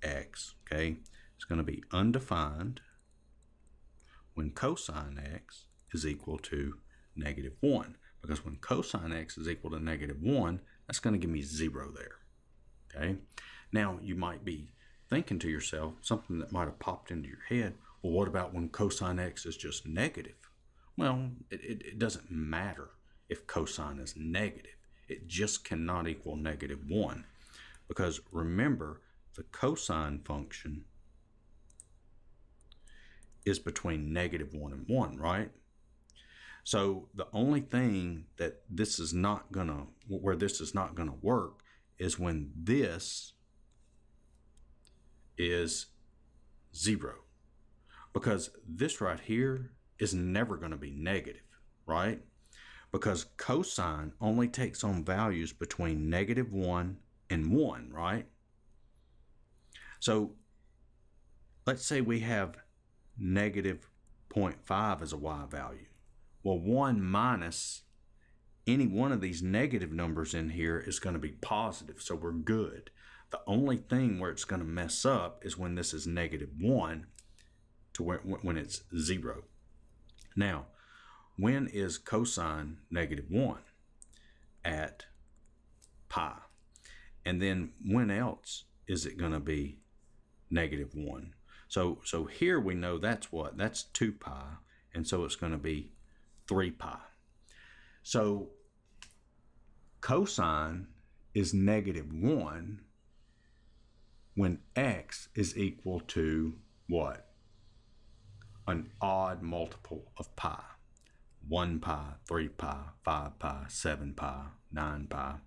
x, okay, it's going to be undefined when cosine x is equal to negative 1, because when cosine x is equal to negative 1, that's going to give me 0 there. Okay, now you might be thinking to yourself, something that might have popped into your head, well, what about when cosine x is just negative? Well, it doesn't matter if cosine is negative. It just cannot equal -1. Because remember, the cosine function is between -1 and 1, right? So the only thing that this is not gonna, where this is not gonna work, is when this is 0. Because this right here is never going to be negative, right? Because cosine only takes on values between -1 and 1, right? So let's say we have -0.5 as a y value. Well, 1 minus any one of these negative numbers in here is going to be positive, so we're good. The only thing where it's going to mess up is when this is -1 to when it's 0. Now, when is cosine -1? At pi. And then when else is it going to be -1? So here we know that's what? That's 2 pi. And so it's going to be 3 pi. So cosine is -1 when x is equal to what? An odd multiple of pi. 1 pi, 3 pi, 5 pi, 7 pi, 9 pi,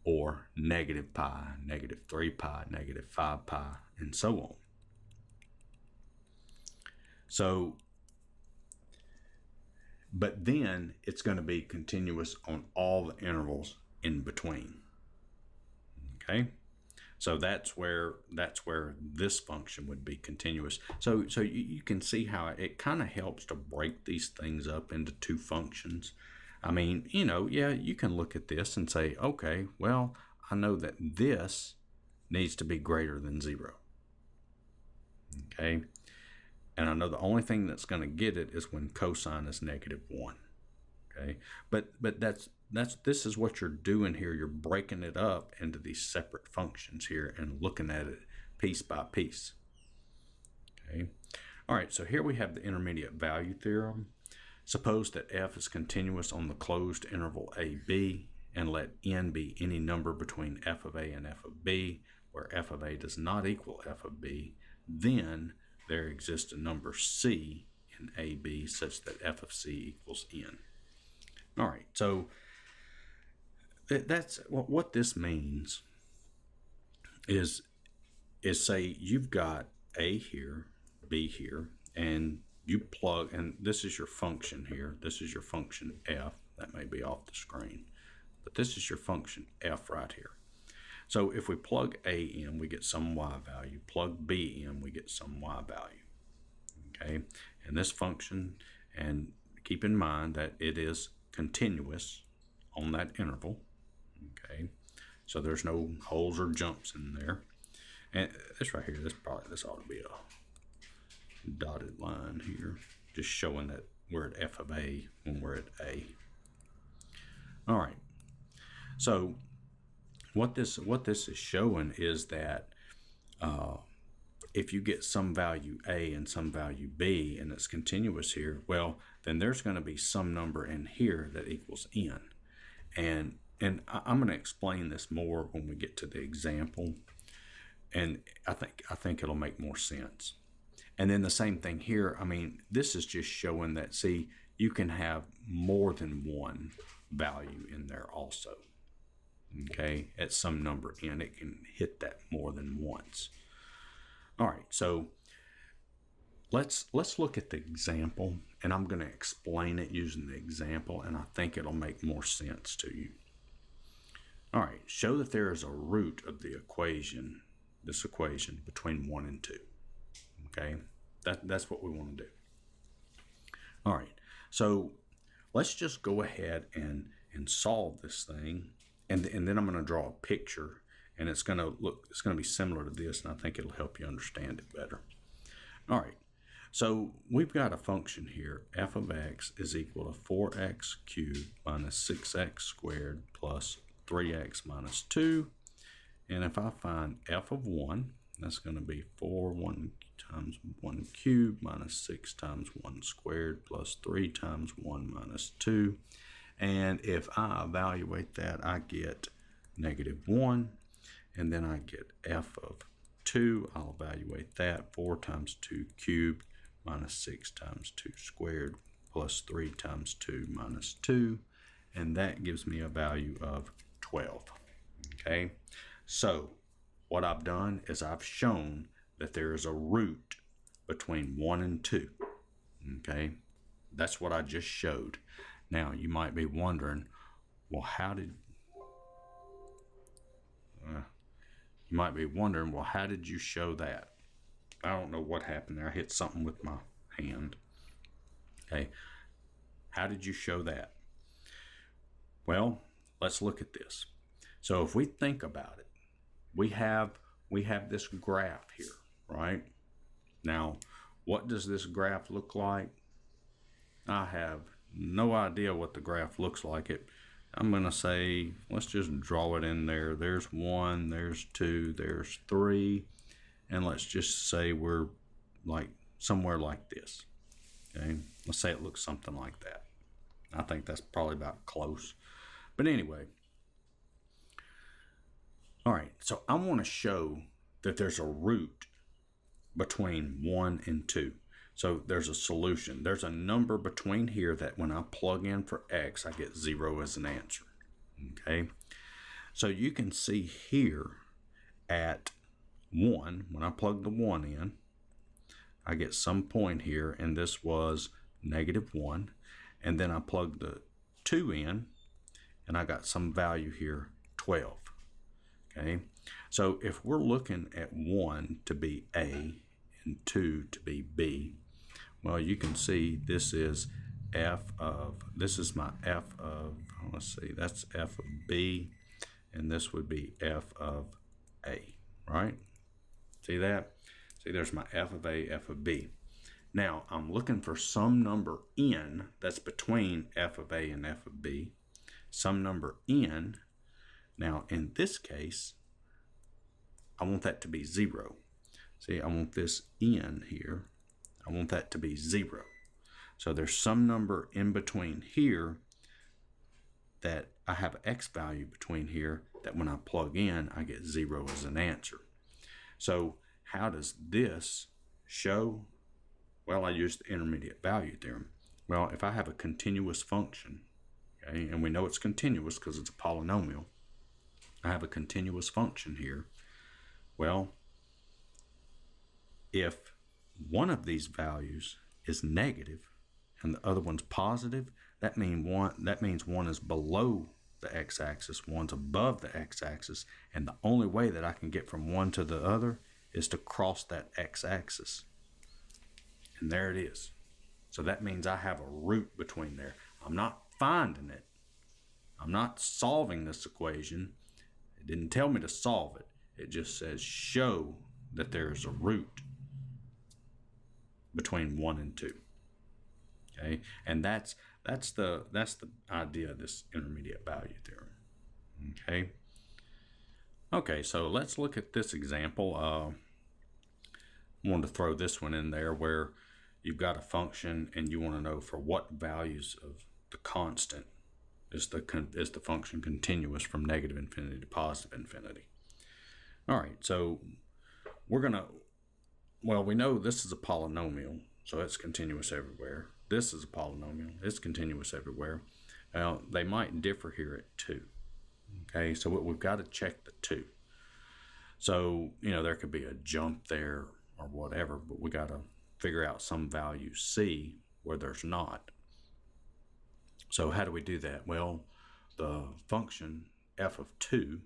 or -pi, -3 pi, -5 pi, and so on. So, but then it's going to be continuous on all the intervals in between. Okay? So that's where this function would be continuous. So you can see how it kind of helps to break these things up into two functions. I mean, yeah, you can look at this and say, okay, well, I know that this needs to be greater than 0. Okay? And I know the only thing that's going to get it is when cosine is -1. Okay? But this is what you're doing here. You're breaking it up into these separate functions here and looking at it piece by piece. Okay. All right, so here we have the intermediate value theorem. Suppose that f is continuous on the closed interval AB, and let n be any number between f of a and f of b, where f of a does not equal f of b. Then there exists a number c in AB such that f of c equals n. All right, so that's what this means is say you've got A here, B here, and you plug, and this is your function here. This is your function f. That may be off the screen, but this is your function f right here. So if we plug A in, we get some y value. Plug B in, we get some y value. Okay, and this function, and keep in mind that it is continuous on that interval. Okay, so there's no holes or jumps in there. And this right here, this ought to be a dotted line here, just showing that we're at f of a when we're at a. All right, so what this is showing is that if you get some value a and some value b and it's continuous here, well, then there's going to be some number in here that equals n. And I'm going to explain this more when we get to the example, and I think it'll make more sense. And then the same thing here. I mean, this is just showing that, see, you can have more than one value in there also. Okay, at some number n, it can hit that more than once. All right, so let's look at the example, and I'm going to explain it using the example, and I think it'll make more sense to you. All right, show that there is a root of the equation, this equation, between 1 and 2. Okay, that's what we want to do. All right, so let's just go ahead and solve this thing, and then I'm going to draw a picture, and it's going to be similar to this, and I think it'll help you understand it better. All right, so we've got a function here. F of x is equal to 4x cubed minus 6x squared plus 3x minus 2. And if I find f of 1, that's going to be 1 times 1 cubed minus 6 times 1 squared plus 3 times 1 minus 2. And if I evaluate that, I get -1. And then I get f of 2. I'll evaluate that. 4 times 2 cubed minus 6 times 2 squared plus 3 times 2 minus 2. And that gives me a value of 12. Okay, so what I've done is I've shown that there is a root between 1 and 2. Okay, that's what I just showed. Now you might be wondering, well, how did you show that? I don't know what happened there. I hit something with my hand. Okay, how did you show that? Well, let's look at this. So if we think about it, we have this graph here, right? Now, what does this graph look like? I have no idea what the graph looks like. I'm going to say, let's just draw it in there. There's 1, there's 2, there's 3, and let's just say we're like somewhere like this. Okay, let's say it looks something like that. I think that's probably about close. But anyway, all right, so I want to show that there's a root between 1 and 2. So there's a solution. There's a number between here that when I plug in for x, I get 0 as an answer. Okay, so you can see here at 1, when I plug the 1 in, I get some point here, and this was -1. And then I plug the 2 in, and I got some value here, 12. Okay, so if we're looking at 1 to be A and 2 to be B, well, you can see this is this is my f of, let's see, that's f of B, and this would be f of A, right? See that? See, there's my f of A, f of B. Now, I'm looking for some number n that's between f of A and f of B, some number n. Now, in this case, I want that to be 0. See, I want this n here. I want that to be 0. So there's some number in between here that I have x value between here that when I plug in, I get 0 as an answer. So how does this show? Well, I used the intermediate value theorem. Well, if I have a continuous function, okay, and we know it's continuous because it's a polynomial, I have a continuous function here. Well, if one of these values is negative and the other one's positive, that means one is below the x-axis, one's above the x-axis, and the only way that I can get from one to the other is to cross that x-axis. And there it is. So that means I have a root between there. I'm not finding it. I'm not solving this equation. It didn't tell me to solve it. It just says show that there's a root between 1 and 2. Okay, and that's the idea of this intermediate value theorem. Okay, so let's look at this example. I wanted to throw this one in there where you've got a function and you want to know for what values of the constant is the function continuous from negative infinity to positive infinity. All right, so we know this is a polynomial, so it's continuous everywhere. This is a polynomial, it's continuous everywhere. Now, they might differ here at 2. Okay, so we've got to check the 2. So, there could be a jump there or whatever, but we got to figure out some value C where there's not. So how do we do that? Well, the function f of 2,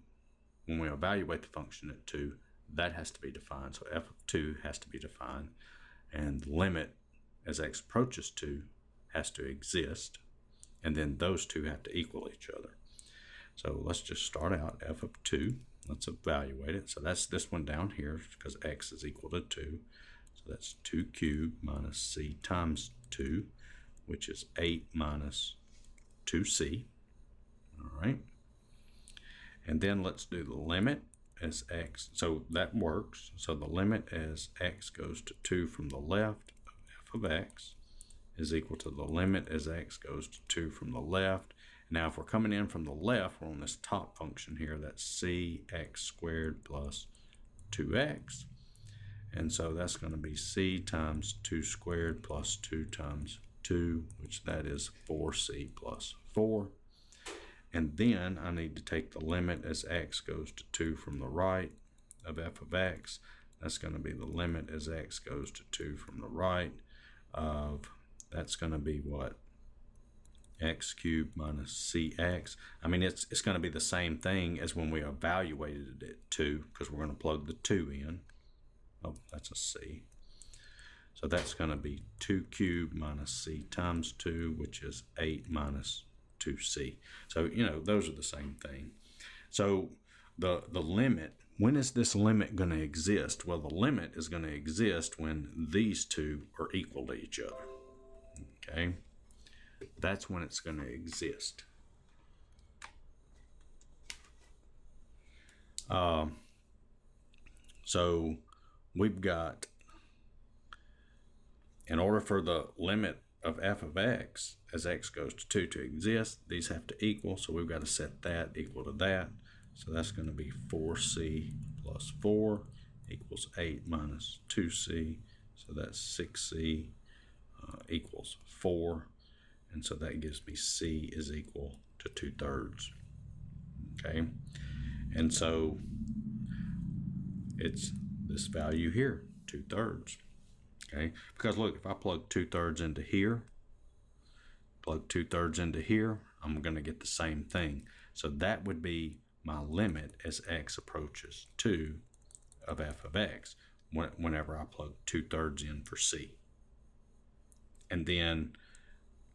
when we evaluate the function at 2, that has to be defined. So f of 2 has to be defined, and the limit as x approaches 2 has to exist, and then those two have to equal each other. So let's just start out f of 2. Let's evaluate it. So that's this one down here because x is equal to 2. So that's 2 cubed minus c times 2, which is 8 minus 2c. All right. And then let's do the limit as x. So that works. So the limit as x goes to 2 from the left of f of x is equal to the limit as x goes to 2 from the left, Now, if we're coming in from the left, we're on this top function here. That's cx squared plus 2x. And so that's going to be c times 2 squared plus 2 times 2, which that is 4c plus 4. And then I need to take the limit as x goes to 2 from the right of f of x. That's going to be the limit as x goes to 2 from the right of, that's going to be what? X cubed minus cx. I mean, it's going to be the same thing as when we evaluated it at 2, because we're going to plug the 2 in. Oh, that's a c. So that's going to be 2 cubed minus c times 2, which is 8 minus 2c. So, you know, those are the same thing. So the limit, when is this limit going to exist? Well, the limit is going to exist when these two are equal to each other. Okay? That's when it's going to exist. So we've got, in order for the limit of f of x as x goes to 2 to exist, these have to equal, so we've got to set that equal to that. So that's going to be 4c plus 4 equals 8 minus 2c, so that's 6c equals 4, and so that gives me c is equal to 2/3. Okay, and so it's this value here, 2/3. Okay, because look, if I plug 2/3 into here, plug 2/3 into here, I'm going to get the same thing. So that would be my limit as x approaches 2 of f of x whenever I plug 2/3 in for c. And then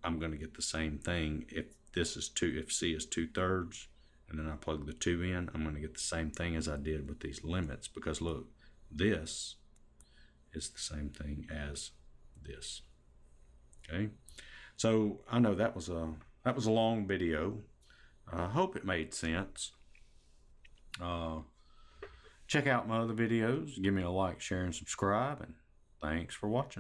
I'm going to get the same thing if this is 2, if c is 2/3, and then I plug the 2 in, I'm going to get the same thing as I did with these limits, because look, this is the same thing as this. Okay, so I know that was a long video. I hope it made sense. Check out my other videos. Give me a like, share, and subscribe, and thanks for watching.